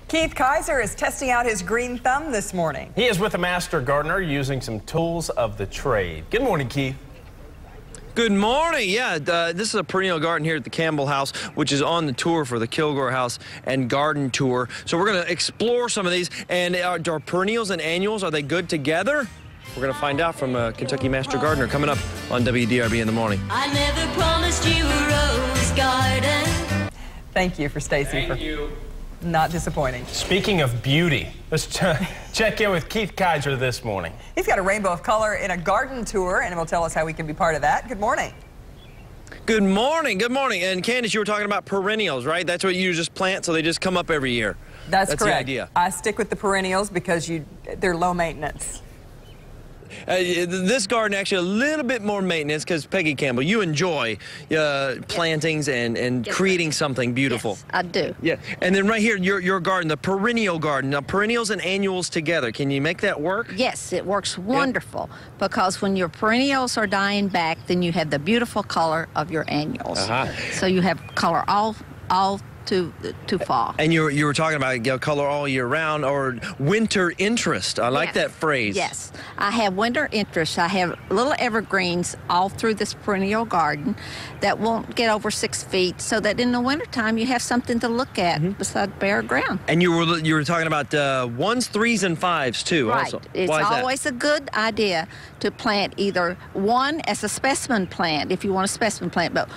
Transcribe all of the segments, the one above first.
Keith Kaiser is testing out his green thumb this morning. He is with a master gardener using some tools of the trade. Good morning, Keith. Good morning. Yeah, this is a perennial garden here at the Campbell House, which is on the tour for the Kilgore House and Garden Tour. So we're going to explore some of these. And are perennials and annuals, are they good together? We're going to find out from a Kentucky Master Gardener coming up on WDRB in the morning. I never promised you a rose garden. Thank you for Stacy. Thank you. Not disappointing. Speaking of beauty, let's check in with Keith Kaiser this morning. He's got a rainbow of color in a garden tour, and he'll tell us how we can be part of that. Good morning. Good morning. Good morning. And Candace, you were talking about perennials, right? That's what you just plant, so they just come up every year. That's correct. The idea. I stick with the perennials because they're low maintenance. This garden actually a little bit more maintenance because Peggy Campbell, you enjoy plantings and creating something beautiful. Yes, I do. Yeah, and then right here, your garden, the perennial garden. Now, perennials and annuals together, can you make that work? Yes, it works wonderful because when your perennials are dying back, then you have the beautiful color of your annuals. So you have color all to fall. And you were talking about color all year round or winter interest. I like that phrase. Yes, I have winter interest. I have little evergreens all through this perennial garden that won't get over 6 feet, so that in the wintertime you have something to look at beside bare ground. And you were talking about 1s, 3s, and 5s too. Right. Also. It's always a good idea to plant either one as a specimen plant if you want a specimen plant, but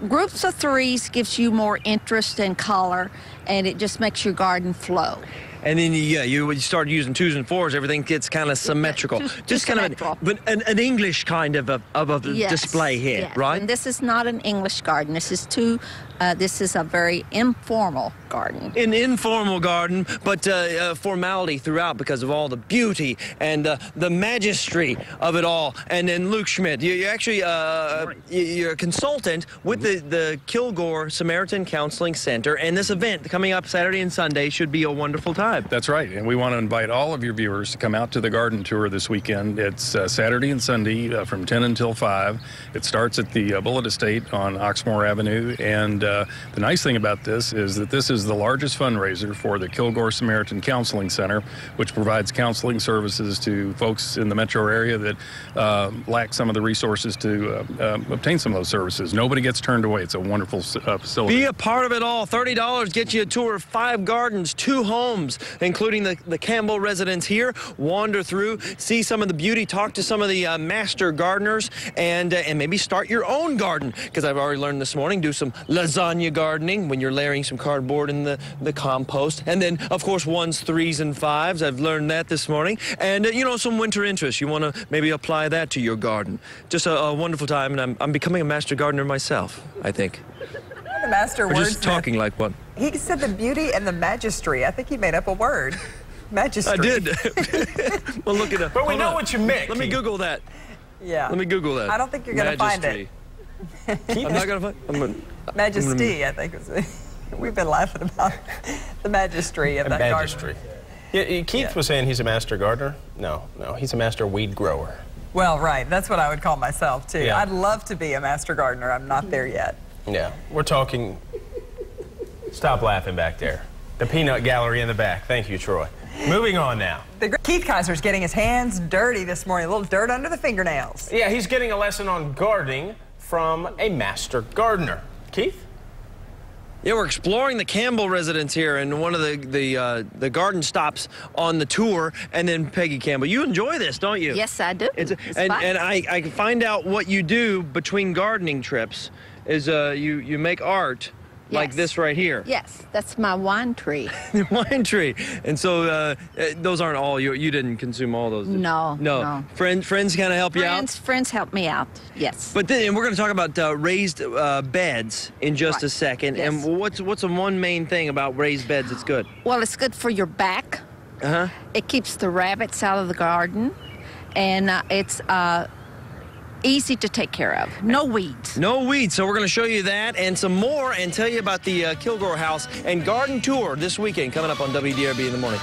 groups of 3s gives you more interest and color, and it just makes your garden flow. And then you start using 2s and 4s, everything gets kind of symmetrical. Just kind of an English kind of a display here, right? And this is not an English garden. This is a very informal garden. An informal garden, but formality throughout because of all the beauty and the majesty of it all. And then Luke Schmidt, you're actually you're a consultant with the Kilgore Samaritan Counseling Center, and this event coming up Saturday and Sunday should be a wonderful time. That's right, and we want to invite all of your viewers to come out to the garden tour this weekend. It's Saturday and Sunday from 10 until 5. It starts at the Bullitt Estate on Oxmoor Avenue, and the nice thing about this is that this is the largest fundraiser for the Kilgore Samaritan Counseling Center, which provides counseling services to folks in the metro area that lack some of the resources to obtain some of those services. Nobody gets turned away. It's a wonderful facility. Be a part of it all. $30 gets you a tour of 5 gardens, 2 homes, including the Campbell residence here. Wander through, see some of the beauty, talk to some of the master gardeners, and maybe start your own garden, because I've already learned this morning, do some lasagna gardening when you're layering some cardboard in the compost. And then, of course, 1s, 3s, and 5s. I've learned that this morning. And, some winter interest. You want to maybe apply that to your garden. Just a wonderful time, and I'm becoming a master gardener myself, I think. The master or just talking like one. He said the beauty and the majesty. I think he made up a word. Majesty. I did. Well, look it up. But we know what you meant. Let me Google that. Yeah. Let me Google that. I don't think you're going to find it. I'm not going to find it. Majesty, I think. We've been laughing about the majesty of that garden. Yeah, Keith was saying he's a master gardener. No, he's a master weed grower. Well, right. That's what I would call myself, too. Yeah. I'd love to be a master gardener. I'm not there yet. Yeah, we're talking. Stop laughing back there. The peanut gallery in the back. Thank you, Troy. Moving on now. Keith Kaiser's getting his hands dirty this morning. A little dirt under the fingernails. Yeah, he's getting a lesson on gardening from a master gardener. Keith? Yeah, we're exploring the Campbell residence here, and one of the garden stops on the tour. And then Peggy Campbell, you enjoy this, don't you? Yes, I do. And I find out what you do between gardening trips is you make art. Yes. Like this right here. Yes, that's my wine tree. Wine tree. And so those aren't all you didn't consume all those. No. Friends kind of help you out. Friends help me out. Yes. But then we're going to talk about raised beds in just a second. Yes. And what's the one main thing about raised beds that's good? Well, it's good for your back. It keeps the rabbits out of the garden, and it's easy to take care of. No weeds. No weeds. So we're going to show you that and some more and tell you about the Kilgore House and Garden Tour this weekend coming up on WDRB in the morning.